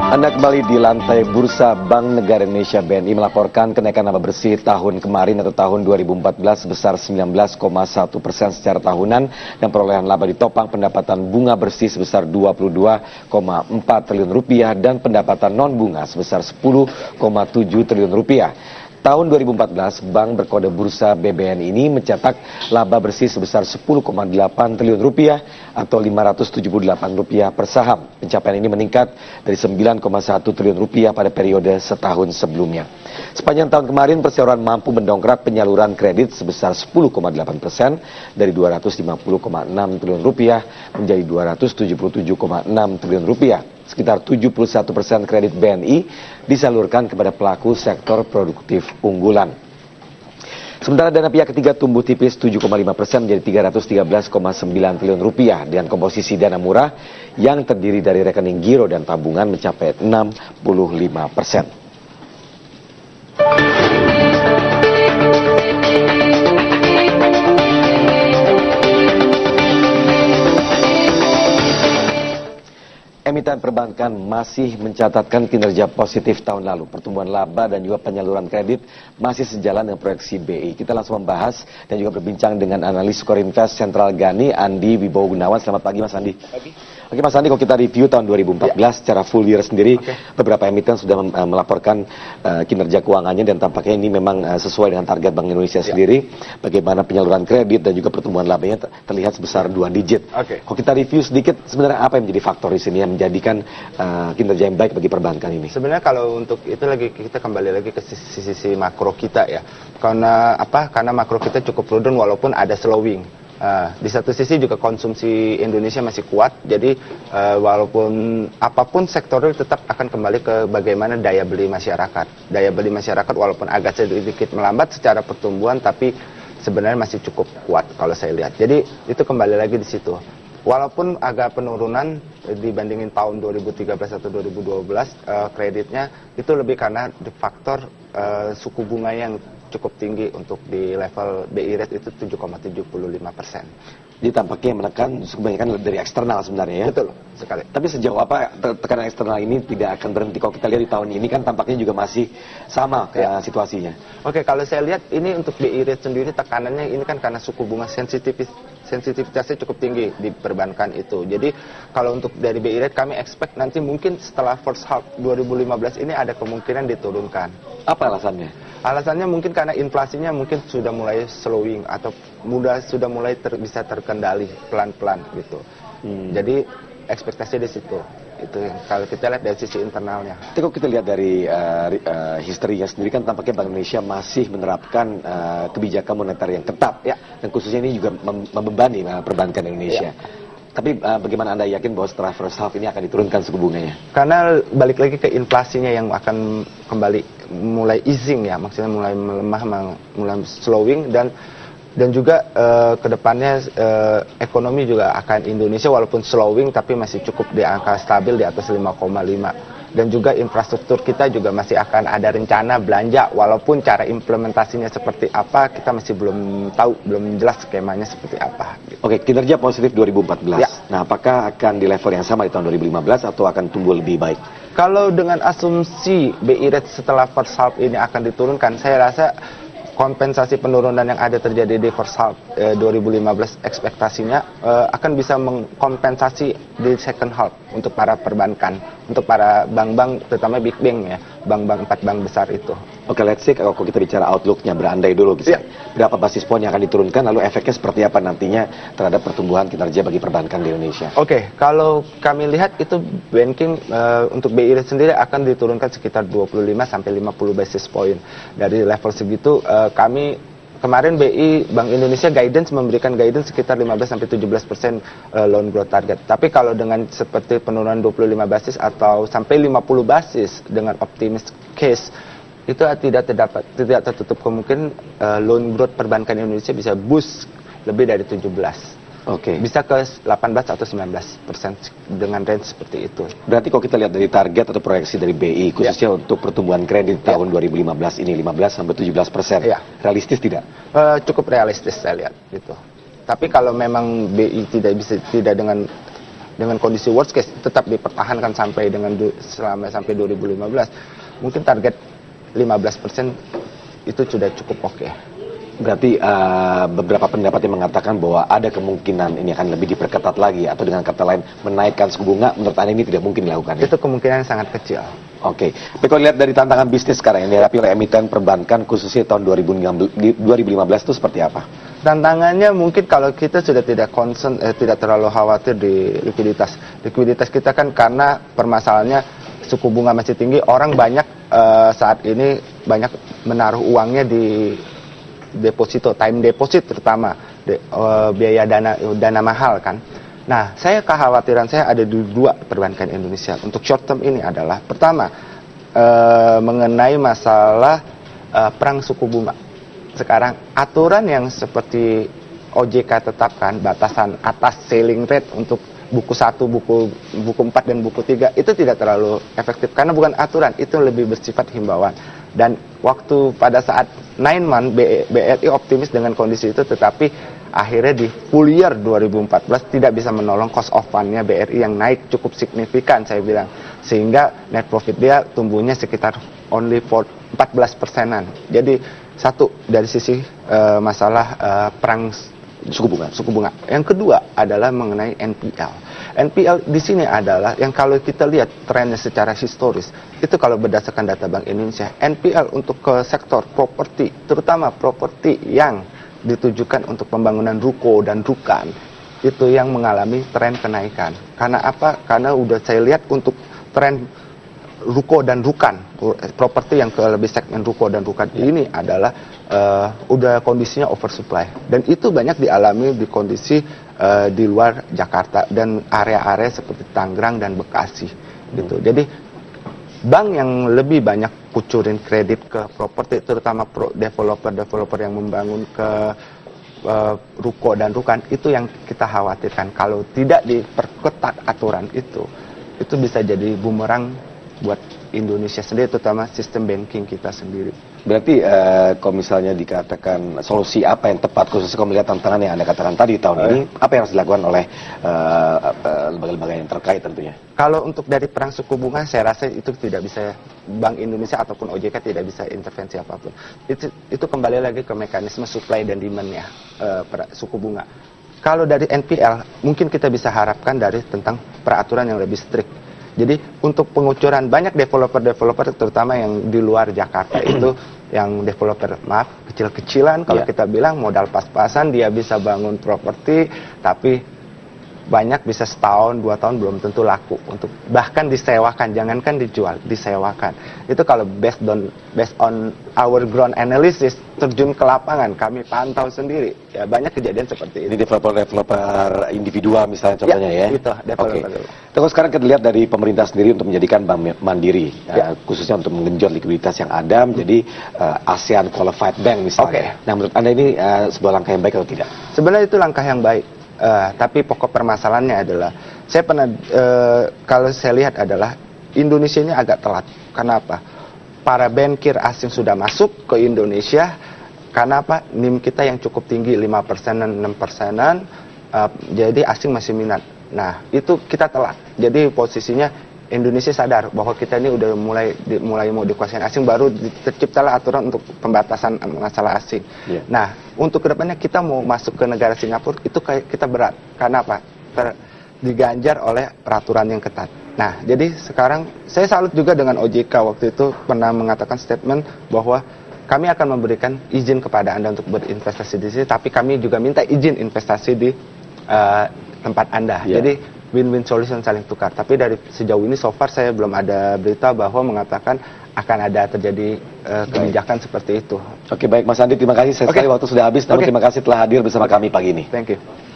Anda kembali di lantai bursa Bank Negara Indonesia. BNI melaporkan kenaikan laba bersih tahun kemarin atau tahun 2014 sebesar 19,1% secara tahunan dan perolehan laba ditopang pendapatan bunga bersih sebesar 22,4 triliun rupiah dan pendapatan non bunga sebesar 10,7 triliun rupiah. Tahun 2014, bank berkode bursa BBN ini mencetak laba bersih sebesar 10,8 triliun rupiah atau 578 rupiah per saham. Pencapaian ini meningkat dari 9,1 triliun rupiah pada periode setahun sebelumnya. Sepanjang tahun kemarin, perseroan mampu mendongkrak penyaluran kredit sebesar 10,8% dari 250,6 triliun rupiah menjadi 277,6 triliun rupiah. Sekitar 71% kredit BNI disalurkan kepada pelaku sektor produktif unggulan. Sementara dana pihak ketiga tumbuh tipis 7,5% menjadi 313,9 triliun rupiah dengan komposisi dana murah yang terdiri dari rekening giro dan tabungan mencapai 65%. Emiten perbankan masih mencatatkan kinerja positif tahun lalu. Pertumbuhan laba dan juga penyaluran kredit masih sejalan dengan proyeksi BI. Kita langsung membahas dan juga berbincang dengan analis Skorinvest Sentral Gani, Andi Wibowo Gunawan. Selamat pagi, Mas Andi. Pagi. Oke, Mas Andi, kalau kita review tahun 2014 secara full year sendiri, beberapa emiten sudah melaporkan kinerja keuangannya dan tampaknya ini memang sesuai dengan target Bank Indonesia sendiri. Bagaimana penyaluran kredit dan juga pertumbuhan labanya terlihat sebesar 2 digit. Kalau kita review sedikit, sebenarnya apa yang menjadi faktor di sini yang menjadikan kinerja yang baik bagi perbankan ini? Sebenarnya kalau untuk itu kita kembali lagi ke sisi makro kita ya. Karena apa? Karena makro kita cukup prudent walaupun ada slowing. Di satu sisi juga konsumsi Indonesia masih kuat, jadi walaupun apapun sektornya tetap akan kembali ke bagaimana daya beli masyarakat. Daya beli masyarakat walaupun agak sedikit melambat secara pertumbuhan, tapi sebenarnya masih cukup kuat kalau saya lihat. Jadi itu kembali lagi di situ. Walaupun agak penurunan dibandingin tahun 2013 atau 2012, kreditnya itu lebih karena faktor suku bunga yang cukup tinggi untuk di level BI rate itu 7,75%. Jadi tampaknya menekan kebanyakan dari eksternal sebenarnya ya? Betul sekali. Tapi sejauh apa tekanan eksternal ini tidak akan berhenti? Kalau kita lihat di tahun ini kan tampaknya juga masih sama kayak situasinya. Oke, kalau saya lihat ini untuk BI rate sendiri tekanannya ini kan karena suku bunga sensitivitasnya cukup tinggi di perbankan itu. Jadi kalau untuk dari BI rate kami expect nanti mungkin setelah first half 2015 ini ada kemungkinan diturunkan. Apa alasannya? Alasannya mungkin karena inflasinya mungkin sudah mulai slowing atau sudah mulai bisa terkendali pelan-pelan gitu. Jadi ekspektasi di situ. Itu yang kalau kita lihat dari sisi internalnya. Tapi kalau kita lihat dari historinya sendiri kan tampaknya Bank Indonesia masih menerapkan kebijakan moneter yang ketat ya, dan khususnya ini juga membebani perbankan Indonesia. Tapi bagaimana Anda yakin bahwa setelah first half ini akan diturunkan suku bunganya? Karena balik lagi ke inflasinya yang akan kembali mulai easing ya, maksudnya mulai melemah, mulai slowing dan juga kedepannya ekonomi juga akan Indonesia walaupun slowing tapi masih cukup di angka stabil di atas 5,5. Dan juga infrastruktur kita juga masih akan ada rencana belanja walaupun cara implementasinya seperti apa kita masih belum tahu, belum jelas skemanya seperti apa. Oke, kinerja positif 2014. Ya. Nah, apakah akan di level yang sama di tahun 2015 atau akan tumbuh lebih baik? Kalau dengan asumsi BI rate setelah first half ini akan diturunkan, saya rasa kompensasi penurunan yang ada terjadi di first half 2015 ekspektasinya akan bisa mengkompensasi di second half untuk para perbankan, untuk para bank-bank terutama big bank ya, bank-bank 4 bank besar itu. Oke, let's see kalau kita bicara outlooknya, berandai dulu gitu. Berapa basis poin yang akan diturunkan, lalu efeknya seperti apa nantinya terhadap pertumbuhan kinerja bagi perbankan di Indonesia? Oke, kalau kami lihat itu banking untuk BI rate sendiri akan diturunkan sekitar 25 sampai 50 basis point. Dari level segitu kami kemarin BI Bank Indonesia memberikan guidance sekitar 15-17% loan growth target. Tapi kalau dengan seperti penurunan 25 basis atau sampai 50 basis dengan optimistic case, itu tidak tertutup kemungkinan loan growth perbankan Indonesia bisa boost lebih dari 17. Bisa ke 18 atau 19% dengan range seperti itu. Berarti kalau kita lihat dari target atau proyeksi dari BI khususnya untuk pertumbuhan kredit tahun 2015 ini 15-17%. Realistis tidak? Cukup realistis saya lihat gitu. Tapi kalau memang BI tidak dengan dengan kondisi worst case tetap dipertahankan sampai sampai 2015, mungkin target 15% itu sudah cukup oke. Berarti beberapa pendapat yang mengatakan bahwa ada kemungkinan ini akan lebih diperketat lagi, atau dengan kata lain menaikkan suku bunga. Menurut Anda ini tidak mungkin dilakukan? Itu kemungkinan sangat kecil. Oke. Tapi kalau lihat dari tantangan bisnis sekarang yang dihadapi oleh emiten perbankan khususnya tahun 2015 itu seperti apa? Tantangannya mungkin kalau kita sudah tidak tidak terlalu khawatir di likuiditas. Likuiditas kita kan karena permasalahannya suku bunga masih tinggi, orang banyak saat ini banyak menaruh uangnya di deposito, time deposit terutama, biaya dana mahal kan. Nah, kekhawatiran saya ada di dua perbankan Indonesia untuk short term ini adalah, pertama mengenai masalah perang suku bunga. Sekarang aturan yang seperti OJK tetapkan, batasan atas ceiling rate untuk buku 1, buku 4 dan buku 3 itu tidak terlalu efektif karena bukan aturan, itu lebih bersifat himbauan. Dan waktu pada saat 9 month BRI optimis dengan kondisi itu, tetapi akhirnya di full year 2014 tidak bisa menolong cost of fund-nya BRI yang naik cukup signifikan saya bilang, sehingga net profit dia tumbuhnya sekitar only 14%-an. Jadi satu dari sisi masalah perang suku bunga. Yang kedua adalah mengenai NPL. NPL di sini adalah yang kalau kita lihat trennya secara historis, itu kalau berdasarkan data Bank Indonesia, NPL untuk ke sektor properti, terutama properti yang ditujukan untuk pembangunan ruko dan rukan, itu yang mengalami tren kenaikan. Karena apa? Karena udah saya lihat untuk tren ruko dan rukan, properti yang ke lebih segmen ruko dan rukan ini adalah udah kondisinya oversupply, dan itu banyak dialami di kondisi di luar Jakarta dan area-area seperti Tangerang dan Bekasi gitu. Jadi bank yang lebih banyak kucurin kredit ke properti, terutama developer yang membangun ke ruko dan rukan, itu yang kita khawatirkan kalau tidak diperketat aturan itu bisa jadi bumerang buat Indonesia sendiri, terutama sistem banking kita sendiri. Berarti kalau misalnya dikatakan solusi apa yang tepat, khususnya kalau melihat tantangan yang Anda katakan tadi tahun ini, apa yang harus dilakukan oleh lembaga-lembaga yang terkait tentunya? Kalau untuk dari perang suku bunga, saya rasa itu tidak bisa, Bank Indonesia ataupun OJK tidak bisa intervensi apapun. Itu kembali lagi ke mekanisme supply dan demand-nya suku bunga. Kalau dari NPL, mungkin kita bisa harapkan dari tentang peraturan yang lebih strict. Jadi untuk pengucuran banyak developer terutama yang di luar Jakarta itu yang developer kecil-kecilan, kalau kita bilang modal pas-pasan dia bisa bangun properti, tapi banyak bisa setahun 2 tahun belum tentu laku, untuk bahkan disewakan, jangankan dijual, disewakan. Itu kalau based on our ground analysis, terjun ke lapangan, kami pantau sendiri, ya banyak kejadian seperti ini. Ini developer individual misalnya contohnya ya? Itu developer. Terus sekarang kita lihat dari pemerintah sendiri untuk menjadikan bank mandiri, khususnya untuk menggenjot likuiditas yang ada menjadi ASEAN Qualified Bank misalnya. Nah, menurut Anda ini sebuah langkah yang baik atau tidak? Sebenarnya itu langkah yang baik. Tapi pokok permasalahannya adalah, saya pernah kalau saya lihat adalah Indonesia ini agak telat. Kenapa? Para bankir asing sudah masuk ke Indonesia. Karena apa? NIM kita yang cukup tinggi 5%-an, 6%-an, jadi asing masih minat. Nah, itu kita telat. Jadi posisinya Indonesia sadar bahwa kita ini udah mulai mau dikuasain asing, baru terciptalah aturan untuk pembatasan masalah asing. Nah, untuk kedepannya kita mau masuk ke negara Singapura itu kita berat. Karena apa? Diganjar oleh peraturan yang ketat. Nah, jadi sekarang saya salut juga dengan OJK waktu itu pernah mengatakan statement bahwa kami akan memberikan izin kepada Anda untuk berinvestasi di sini, tapi kami juga minta izin investasi di tempat Anda. Jadi win-win solution, saling tukar. Tapi dari sejauh ini so far saya belum ada berita bahwa mengatakan akan ada terjadi kebijakan seperti itu. Oke, baik Mas Andi, terima kasih sekali waktu sudah habis. Terima kasih telah hadir bersama kami pagi ini. Thank you.